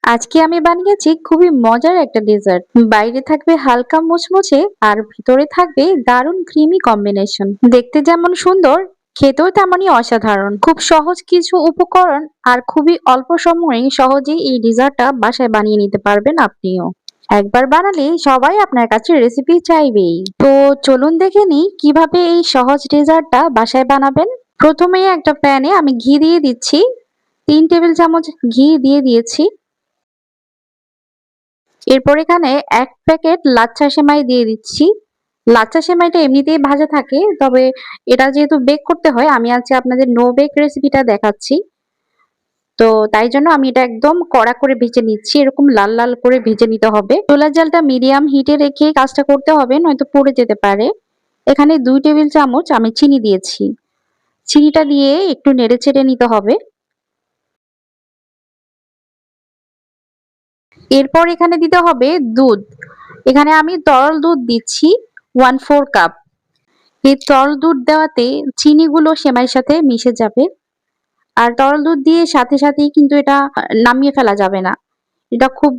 আজকে আমি বানিয়েছি খুবই মজার একটা ডেজার্ট। বাইরে থাকবে হালকা মুচমুচে আর ভিতরে থাকবে দারুণ ক্রিমি কম্বিনেশন। দেখতে যেমন সুন্দর, খেতেও তেমনই অসাধারণ। খুব সহজ কিছু উপকরণ আর খুবই অল্প সময়ে সহজেই এই ডেজার্টটা বাসায় বানিয়ে নিতে পারবেন আপনিও। একবার বানালে সবাই আপনার কাছে রেসিপি চাইবেই। তো চলুন দেখে নিই কিভাবে এই সহজ ডেজার্টটা বাসায় বানাবেন। প্রথমেই একটা প্যানে আমি ঘি দিয়ে দিচ্ছি। 3 টেবিল চামচ ঘি দিয়ে দিয়েছি। এরপর এখানে ১ প্যাকেট লাচ্ছা সেমাই দিয়ে দিচ্ছি। লাচ্ছা সেমাইটা এমনিতেই ভাজা থাকে, তবে এটা যেহেতু বেক করতে হয় আমি আজকে আপনাদের নো বেক রেসিপিটা দেখাচ্ছি। তো তাই জন্য আমি এটা একদম কড়া করে ভেজে নিচ্ছি। এরকম লাল লাল করে ভেজে নিতে হবে। চুলার জালটা মিডিয়াম হিটে রেখে কাজটা করতে হবে, নয়তো পুড়ে যেতে পারে। এখানে ২ টেবিল চামচ আমি চিনি দিয়েছি। চিনিটা দিয়ে একটু নেড়েচেড়ে নিতে হবে। এরপর এখানে দিতে হবে দুধ। এখানে আমি তরল দুধ দিচ্ছি 1/4 কাপ। এই তরল দুধ দেওয়াতে চিনিগুলো সেমাইয়ের সাথে মিশে যাবে। আর তরল দুধ দিয়ে সাথে সাথেই কিন্তু এটা নামিয়ে ফেলা যাবে না। এটা খুব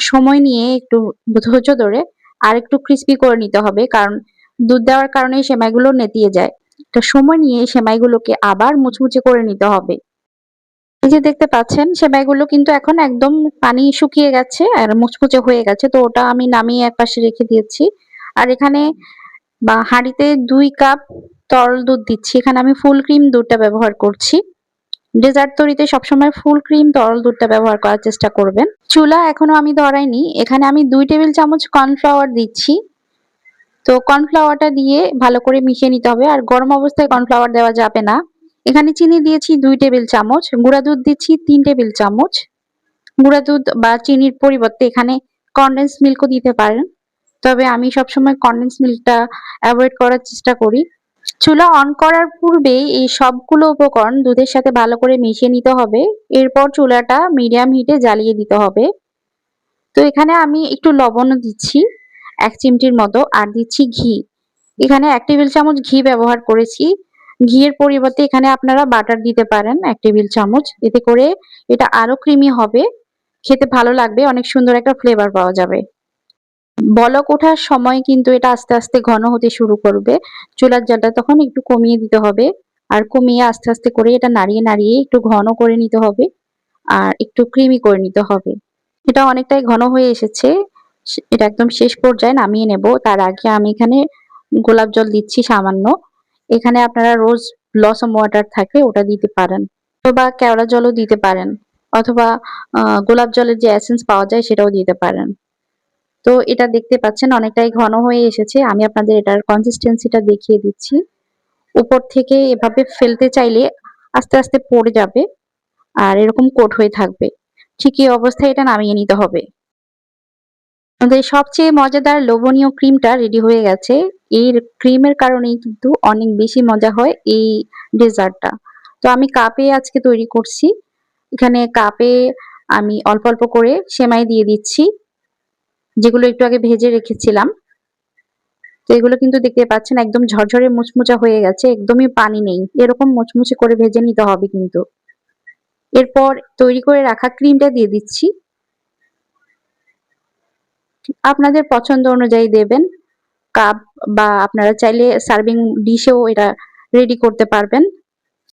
সময় নিয়ে একটু ধৈর্য ধরে আরেকটু ক্রিস্পি করে নিতে হবে। কারণ দুধ দেওয়ার কারণে সেমাইগুলো নেতিয়ে যায়। এটা সময় নিয়ে সেমাইগুলোকে আবার মুচমুচে করে নিতে হবে। এই যে দেখতে পাচ্ছেন সেমাইগুলো কিন্তু এখন একদম পানি শুকিয়ে গেছে আর মুচমুচে হয়ে গেছে। তো ওটা আমি নামিয়ে একপাশে রেখে দিয়েছি। আর এখানে হাঁড়িতে ২ কাপ তরল দুধ দিচ্ছি। এখানে আমি ফুল ক্রিম দুধটা ব্যবহার করছি। ডেজার্ট তৈরিতে সবসময় ফুল ক্রিম তরল দুধটা ব্যবহার করার চেষ্টা করবেন। চুলা এখনো আমি ধরাইনি। এখানে আমি ২ টেবিল চামচ কর্নফ্লাওয়ার দিচ্ছি। তো কর্নফ্লাওয়ারটা দিয়ে ভালো করে মিশিয়ে নিতে হবে। আর গরম অবস্থায় কর্নফ্লাওয়ার দেওয়া যাবে না। এখানে চিনি দিয়েছি ২ টেবিল চামচ, গুঁড়া দুধ দিচ্ছি ৩ টেবিল চামচ। গুঁড়া দুধ বা চিনির পরিবর্তে এখানে কনডেন্স মিল্কও দিতে পারেন। তবে আমি সবসময় কনডেন্স মিল্কটা এভয়েড করার চেষ্টা করি। চুলা অন করার পূর্বেই এই সবগুলো উপকরণ দুধের সাথে ভালো করে মিশিয়ে নিতে হবে। এরপর চুলাটা মিডিয়াম হিটে জ্বালিয়ে দিতে হবে। তো এখানে আমি একটু লবণও দিচ্ছি ১ চিমটির মতো, আর দিচ্ছি ঘি। এখানে ১ টেবিল চামচ ঘি ব্যবহার করেছি। ঘিয়ের পরিবর্তে এখানে আপনারা বাটার দিতে পারেন ১ টেবিল চামচ। এতে করে এটা আরো ক্রিমি হবে। খেতে ভালো লাগবে, অনেক সুন্দর একটা ফ্লেভার পাওয়া যাবে। বলক ওঠার সময় কিন্তু এটা আস্তে আস্তে ঘন হতে শুরু করবে। চুলার জালটা তখন একটু কমিয়ে দিতে হবে। আর কমিয়ে আস্তে আস্তে করে এটা নাড়িয়ে নাড়িয়ে একটু ঘন করে নিতে হবে। আর একটু ক্রিমি করে নিতে হবে। এটা অনেকটাই ঘন হয়ে এসেছে। এটা একদম শেষ পর্যায়ে নামিয়ে নেব। তার আগে আমি এখানে গোলাপ জল দিচ্ছি সামান্য। এখানে আপনারা রোজ ব্লসম ওয়াটার থাকলে ওটা দিতে পারেন। অথবা কেওড়া জলও দিতে পারেন। অথবা গোলাপ জলের যে এসেন্স পাওয়া যায় সেটাও দিতে পারেন। তো এটা দেখতে পাচ্ছেন অনেকটাই ঘন হয়ে এসেছে। আমি আপনাদের এটার কনসিস্টেন্সিটা দেখিয়ে দিচ্ছি। উপর থেকে এভাবে ফেলতে চাইলে আস্তে আস্তে পড়ে যাবে আর এরকম কোট হয়ে থাকবে। ঠিক এই অবস্থায় এটা নামিয়ে নিতে হবে। আমাদের সবচেয়ে মজাদার লোভনীয় ক্রিমটা রেডি হয়ে গেছে। এই ক্রিমের কারণেই কিন্তু অনেক বেশি মজা হয় এই ডেজার্টটা। তো আমি কাপে আজকে তৈরি করছি। এখানে কাপে আমি অল্প অল্প করে সেমাই দিয়ে দিচ্ছি, যেগুলো একটু আগে ভেজে রেখেছিলাম। তো এগুলো কিন্তু দেখতে পাচ্ছেন একদম ঝরঝরে মুচমুচে হয়ে গেছে, একদমই পানি নেই। এরকম মুচমুচে করে ভেজে নিতে হবে কিন্তু। এরপর তৈরি করে রাখা ক্রিমটা দিয়ে দিচ্ছি। আপনাদের পছন্দ অনুযায়ী দেবেন। কাপ বা আপনারা চাইলে সার্ভিং ডিশেও এটা রেডি করতে পারবেন।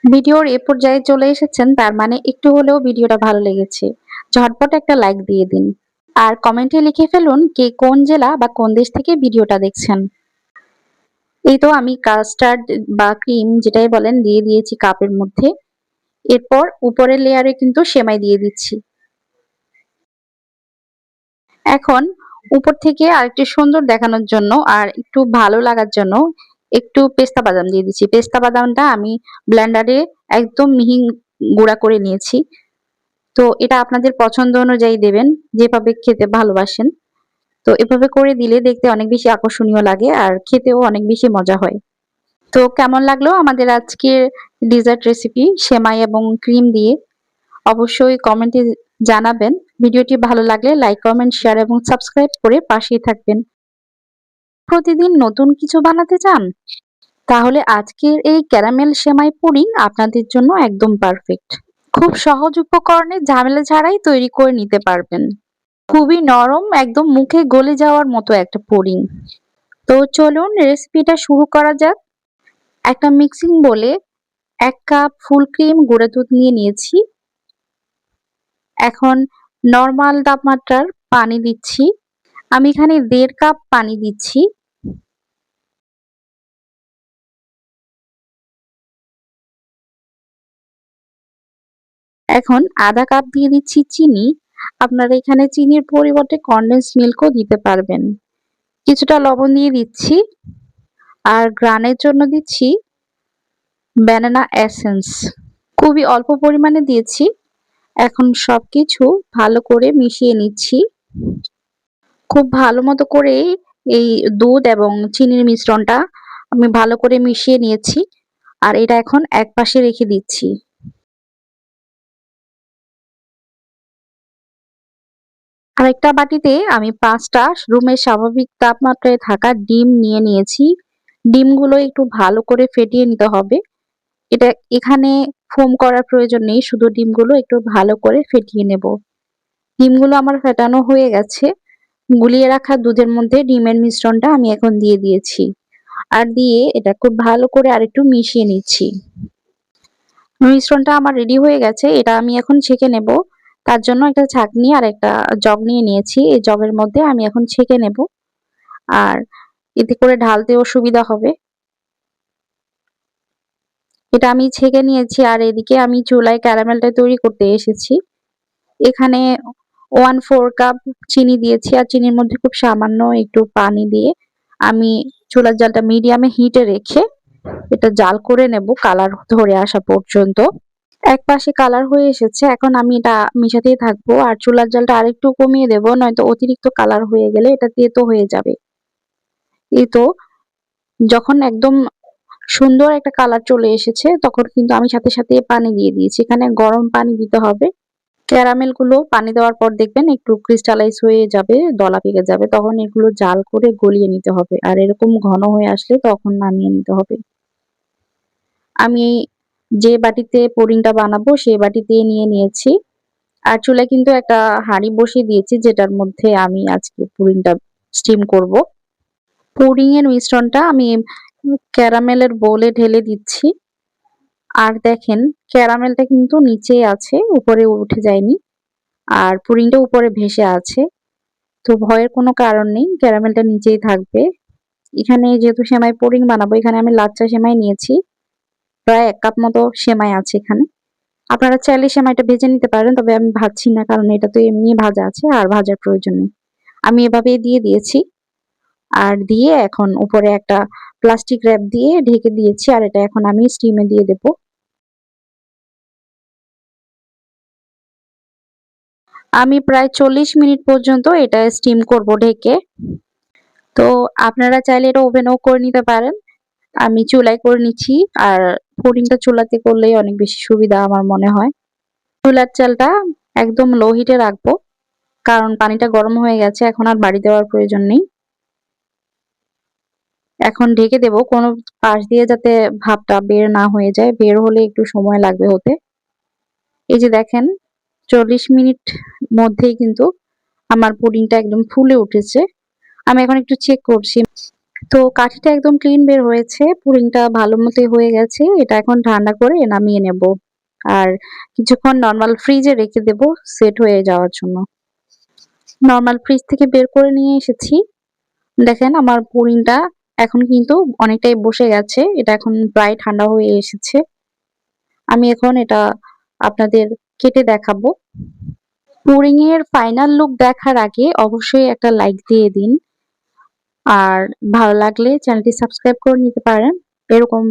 ভিডিওর এ পর্যায়ে চলে এসেছেন, তার মানে একটু হলেও ভিডিওটা ভালো লেগেছে। ঝটপট একটা লাইক দিয়ে দিন। আর কমেন্টে লিখে ফেলুন কে কোন জেলা বা কোন দেশ থেকে ভিডিওটা দেখছেন। এই তো আমি কাস্টার্ড বা ক্রিম যেটাই বলেন দিয়ে দিয়েছি কাপের মধ্যে। এরপর উপরের লেয়ারে কিন্তু সেমাই দিয়ে দিচ্ছি। এখন উপর থেকে আরেকটু সুন্দর দেখানোর জন্য আর একটু ভালো লাগার জন্য একটু পেস্তা বাদাম দিয়ে দিচ্ছি। পেস্তা বাদামটা আমি ব্লেন্ডারে একদম মিহি গুঁড়া করে নিয়েছি। তো এটা আপনাদের পছন্দ অনুযায়ী দেবেন, যেভাবে খেতে ভালোবাসেন। তো এভাবে করে দিলে দেখতে অনেক বেশি আকর্ষণীয় লাগে আর খেতেও অনেক বেশি মজা হয়। তো কেমন লাগলো আমাদের আজকের ডেজার্ট রেসিপি সেমাই এবং ক্রিম দিয়ে? অবশ্যই কমেন্টে জানাবেন। ভিডিওটি ভালো লাগলে লাইক, কমেন্ট, শেয়ার এবং সাবস্ক্রাইব করে পাশেই থাকবেন। প্রতিদিন নতুন কিছু বানাতে চান? তাহলে আজকের এই ক্যারামেল সেমাই পুডিং আপনাদের জন্য একদম পারফেক্ট। খুব সহজ উপকরণে ঝামেলা ছাড়াই তৈরি করে নিতে পারবেন। খুবই নরম, একদম মুখে গলে যাওয়ার মতো একটা পুডিং। তো চলুন রেসিপিটা শুরু করা যাক। একটা মিক্সিং বোলে ১ কাপ ফুল ক্রিম গুঁড়া দুধ নিয়ে নিয়েছি। এখন নরমাল তাপমাত্রার পানি দিচ্ছি। আমি এখানে ১.৫ কাপ পানি দিচ্ছি। এখন ১/২ কাপ দিয়ে দিচ্ছি চিনি। আপনারা এখানে চিনির পরিবর্তে কনডেন্স মিল্কও দিতে পারবেন। কিছুটা লবণ দিয়ে দিচ্ছি। আর ঘ্রাণের জন্য দিচ্ছি ব্যানানা এসেন্স। খুবই অল্প পরিমাণে দিয়েছি। এখন সবকিছু ভালো করে মিশিয়ে নিচ্ছি। খুব ভালো মতো করে এই দুধ এবং চিনির মিশ্রণটা আমি ভালো করে মিশিয়ে নিয়েছি। আর এটা এখন একপাশে রেখে দিচ্ছি। আরেকটা বাটিতে আমি ৫ টা রুমের স্বাভাবিক তাপমাত্রায় থাকা ডিম নিয়ে নিয়েছি। ডিমগুলো একটু ভালো করে ফেটিয়ে নিতে হবে। এটা এখানে ফোম করার প্রয়োজন নেই, শুধু ডিমগুলো একটু ভালো করে ফেটিয়ে নেব। ডিমগুলো আমার ফেটানো হয়ে গেছে। গুলিয়ে রাখা দুধের মধ্যে ডিমের মিশ্রণটা আমি এখন দিয়ে দিয়েছি। আর দিয়ে এটা খুব ভালো করে আরেকটু মিশিয়ে নিচ্ছি। মিশ্রণটা আমার রেডি হয়ে গেছে। এটা আমি এখন ছেঁকে নেব। তার জন্য একটা ছাঁকনি আর একটা জগ নিয়ে নিয়েছি। এই জগের মধ্যে আমি এখন ছেঁকে নেব। আর এতে করে ঢালতেও সুবিধা হবে। এটা আমি ছেঁকে নিয়েছি আর এদিকে আমি চুলায় ক্যারামেলটা তৈরি করতে এসেছি। এখানে 1/4 কাপ চিনি দিয়েছি আর চিনির মধ্যে খুব সামান্য একটু পানি দিয়ে আমি চুলার জালটা মিডিয়ামে হিটে রেখে এটা জাল করে নেব কালার ধরে আসা পর্যন্ত। একপাশে কালার হয়ে এসেছে। এখন আমি এটা মিশাতেই থাকবো আর চুলার জালটা আরেকটু কমিয়ে দেব, নয়তো অতিরিক্ত কালার হয়ে গেলে এটা তেতো হয়ে যাবে। এই তো যখন একদম সুন্দর একটা কালার চলে এসেছে তখন কিন্তু আমি সাথে সাথে পানি দিয়ে দিয়েছি। এখানে গরম পানি দিতে হবে। ক্যারামেল গুলো পানি দেওয়ার পর দেখবেন একটু ক্রিস্টালাইজ হয়ে যাবে, দলা পেকে যাবে। তখন এগুলো জাল করে গলিয়ে নিতে হবে। আর এরকম ঘন হয়ে আসলে তখন নামিয়ে নিতে হবে। আমি যে বাটিতে পুডিংটা বানাবো সেই বাটিতে নিয়ে নিয়েছি। আর চুলায় কিন্তু একটা হাঁড়ি বসিয়ে দিয়েছি যেটার মধ্যে আমি আজকে পুডিংটা স্টিম করব। পুডিং এর মিশ্রণটা আমি ক্যারামেলের বোলে ঢেলে দিচ্ছি। আর দেখেন ক্যারামেলটা কিন্তু নিচেই আছে, উপরে উঠে যায়নি। আর পুডিংটা উপরে ভেসে আছে। তো ভয়ের কোনো কারণ নেই, ক্যারামেলটা নিচেই থাকবে। এখানে যেহেতু সেমাই পুডিং বানাবো, এখানে আমি লাচ্ছা সেমাই নিয়েছি। প্রায় ১ কাপ মতো সেমাই আছে এখানে। আপনারা চাইলে সেমাইটা ভেজে নিতে পারেন, তবে আমি ভাজছি না কারণ এটা তো এমনি ভাজা আছে আর ভাজার প্রয়োজন নেই। আমি এভাবেই দিয়ে দিয়েছি। আর দিয়ে এখন উপরে একটা প্লাস্টিক র‍্যাপ দিয়ে ঢেকে দিয়েছি আর এটা এখন আমি স্টিমে দিয়ে দেব। আমি প্রায় ৪০ মিনিট পর্যন্ত এটা স্টিম করব ঢেকে। তো আপনারা চাইলে এটা ওভেনেও করে নিতে পারেন। আমি চুলায় করে নিচ্ছি আর পুডিংটা চুলাতে করলেই অনেক বেশি সুবিধা আমার মনে হয়। চুলার জালটা একদম লো হিটে রাখবো কারণ পানিটা গরম হয়ে গেছে, এখন আর বাড়ি দেওয়ার প্রয়োজন নেই। এখন ঢেকে দেব, কোনো পাশ দিয়ে যাতে ভাপটা বের না হয়ে যায়, বের হলে একটু সময় লাগবে হতে। এই যে দেখেন ৪০ মিনিট মধ্যেই কিন্তু আমার পুডিংটা একদম ফুলে উঠেছে। আমি এখন একটু চেক করছি। তো কাঠিটা একদম ক্লিন বের হয়েছে, পুডিংটা ভালো মতোই হয়ে গেছে। এটা এখন ঠান্ডা করে নামিয়ে নেব। আর কিছুক্ষণ নরমাল ফ্রিজে রেখে দেব সেট হয়ে যাওয়ার জন্য। নরমাল ফ্রিজ থেকে বের করে নিয়ে এসেছি। দেখেন আমার পুডিংটা এখন কিন্তু অনেকটাই বসে গেছে। এটা এখন প্রায় ঠান্ডা হয়ে এসেছে। আমি এখন এটা আপনাদের কেটে দেখাবো। পুডিং এর ফাইনাল লুক দেখার আগে অবশ্যই একটা লাইক দিয়ে দিন। আর ভালো লাগলে চ্যানেলটি সাবস্ক্রাইব করে নিতে পারেন এরকম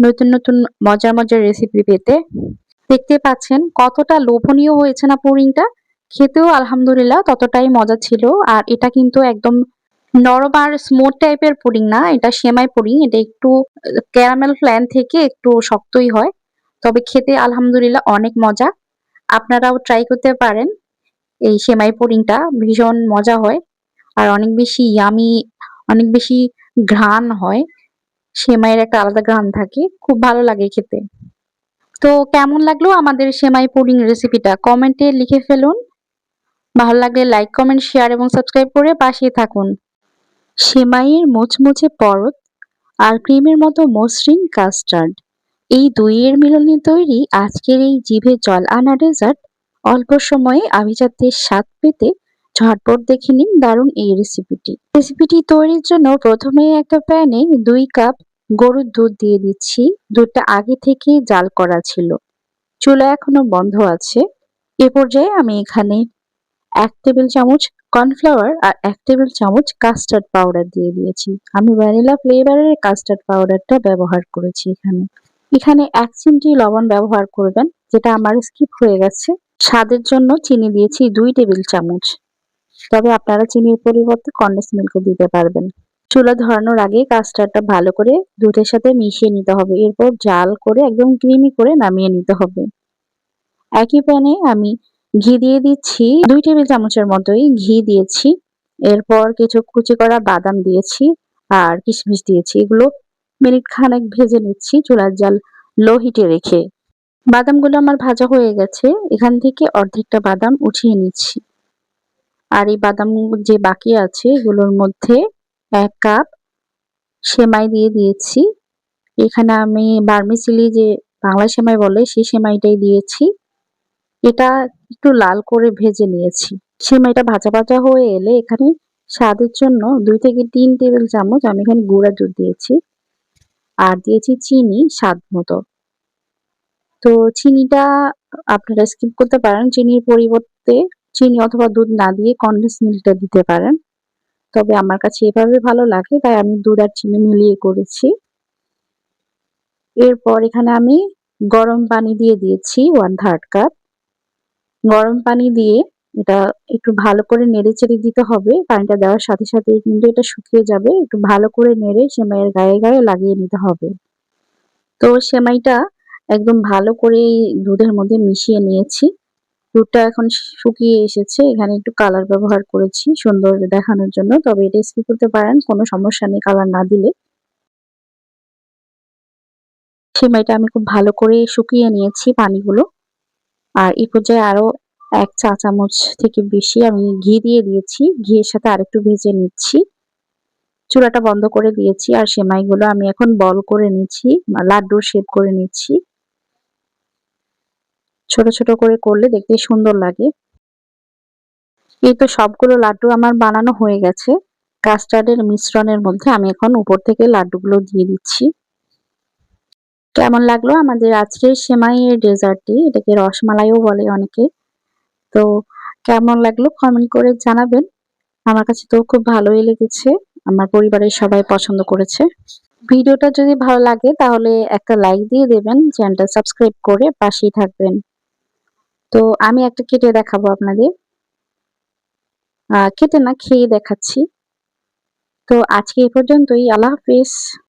নতুন নতুন মজার মজার রেসিপি পেতে। দেখতে পাচ্ছেন কতটা লোভনীয় হয়েছে না পুডিংটা। খেতেও আলহামদুলিল্লাহ ততটাই মজা ছিল। আর এটা কিন্তু একদম নরম আর স্মুথ টাইপের পুডিং না, এটা সেমাই পুডিং। এটা একটু ক্যারামেল ফ্লেন থেকে একটু শক্তই হয়, তবে খেতে আলহামদুলিল্লাহ অনেক মজা। আপনারাও ট্রাই করতে পারেন। এই সেমাই পুডিংটা ভীষণ মজা হয় আর অনেক বেশি ইয়ামি, অনেক বেশি ঘ্রাণ হয়। সেমাইয়ের একটা আলাদা ঘ্রাণ থাকে, খুব ভালো লাগে খেতে। তো কেমন লাগলো আমাদের সেমাই পুডিং রেসিপিটা কমেন্টে লিখে ফেলুন। ভালো লাগলে লাইক, কমেন্ট, শেয়ার এবং সাবস্ক্রাইব করে পাশেই থাকুন। সেমাইয়ের মুচমুচে পরত আর ক্রিমের মতো মসৃণ কাস্টার্ড, এই দুইয়ের মিলনে তৈরি আজকের এই জিভে জল আনা ডেজার্ট। অল্প সময়ে আভিজাত্যের স্বাদ পেতে ঝটপট দেখে নিন দারুণ এই রেসিপিটি তৈরির জন্য প্রথমে একটা প্যানে 2 কাপ গরুর দুধ দিয়ে দিচ্ছি। দুধটা আগে থেকে জাল করা ছিল, চুলা এখনো বন্ধ আছে। এ পর্যায়ে আমি এখানে 1 টেবিল চামচ কর্নফ্লাওয়ার আর 1 টেবিল চামচ কাস্টার্ড পাউডার দিয়ে দিয়েছি। আমি ভ্যানিলা ফ্লেভারের কাস্টার্ড পাউডারটা ব্যবহার করেছি এখানে 1 চিমটি লবণ ব্যবহার করবেন, যেটা আমার স্কিপ হয়ে গেছে। স্বাদের জন্য চিনি দিয়েছি 2 টেবিল চামচ, তবে আপনারা চিনির পরিবর্তে কনডেন্স মিল্কও দিতে পারবেন। চুলা ধরানোর আগে কাস্টার্ডটা ভালো করে দুধের সাথে মিশিয়ে নিতে হবে, এরপর জাল করে একদম ক্রিমি করে নামিয়ে নিতে হবে। একই প্যানে আমি ঘি দিয়ে দিচ্ছি, 2 টেবিল চামচের মতোই ঘি দিয়েছি। এরপর কিছু কুচি করা বাদাম দিয়েছি আর কিশমিশ দিয়েছি। এগুলো মিনিট খানেক ভেজে নিচ্ছি চুলার জাল লো হিটে রেখে। বাদামগুলো আমার ভাজা হয়ে গেছে, এখান থেকে অর্ধেকটা বাদাম উঠিয়ে নিচ্ছি। আর এই বাদাম যে বাকি আছে এগুলোর মধ্যে 1 কাপ সেমাই দিয়ে দিয়েছি। এখানে আমি বার্মিসেলি যে বাংলা সেমাই বলে সেই সেমাইটাই দিয়েছি। এটা একটু লাল করে ভেজে নিয়েছি। সেমাইটা ভাজা ভাজা হয়ে এলে এখানে স্বাদের জন্য 2 থেকে 3 টেবিল চামচ আমি এখানে গুঁড়া দুধ দিয়েছি আর দিয়েছি চিনি স্বাদ মতো। তো চিনিটা আপনারা স্কিপ করতে পারেন, চিনির পরিবর্তে চিনি অথবা দুধ না দিয়ে কনডেন্স মিল্কটা দিতে পারেন। তবে আমার কাছে এভাবে ভালো লাগে, তাই আমি দুধ আর চিনি মিলিয়ে করেছি। এরপর এখানে আমি গরম পানি দিয়ে দিয়েছি 1/3 কাপ। গরম পানি দিয়ে এটা একটু ভালো করে নেড়েচেড়ে দিতে হবে। পানিটা দেওয়ার সাথে সাথেই কিন্তু এটা শুকিয়ে যাবে। একটু ভালো করে নেড়ে সেমাইয়ের গায়ে গায়ে লাগিয়ে নিতে হবে। তো সেমাইটা একদম ভালো করে এই দুধের মধ্যে মিশিয়ে নিয়েছি। দুধটা এখন শুকিয়ে এসেছে। এখানে একটু কালার ব্যবহার করেছি সুন্দর দেখানোর জন্য। তবে এটা স্কিপ করতে পারেন, কোনো সমস্যা নেই কালার না দিলে। সেমাইটা আমি খুব ভালো করে শুকিয়ে নিয়েছি পানিগুলো। আর এই পর্যায়ে আরো 1 চা চামচ থেকে বেশি আমি ঘি দিয়ে দিয়েছি। ঘিয়ের সাথে আরেকটু ভেজে নিচ্ছি। চুলাটা বন্ধ করে দিয়েছি আর সেমাইগুলো আমি এখন বল করে নিচ্ছি, লাড্ডুর শেপ করে নিচ্ছি। ছোট ছোট করে করলে দেখতে সুন্দর লাগে। এই তো সবগুলো লাড্ডু আমার বানানো হয়ে গেছে। কাস্টার্ডের মিশ্রণের মধ্যে আমি এখন উপর থেকে লাড্ডুগুলো দিয়ে দিচ্ছি। কেমন লাগলো আমাদের আজকের সেমাইয়ের ডেজার্টটি? এটাকে রসমালাইও বলে অনেকে। তো কেমন লাগলো কমেন্ট করে জানাবেন। আমার কাছে তো খুব ভালোই লেগেছে। আমার পরিবারের সবাই পছন্দ করেছে। ভিডিওটা যদি ভালো লাগে তাহলে একটা লাইক দিয়ে দেবেন, চ্যানেলটা সাবস্ক্রাইব করে পাশেই থাকবেন। তো আমি একটা কেটে দেখাবো আপনাদের। কেটে না, খেয়ে দেখাচ্ছি। তো আজকে এ পর্যন্তই। আল্লাহ হাফেজ।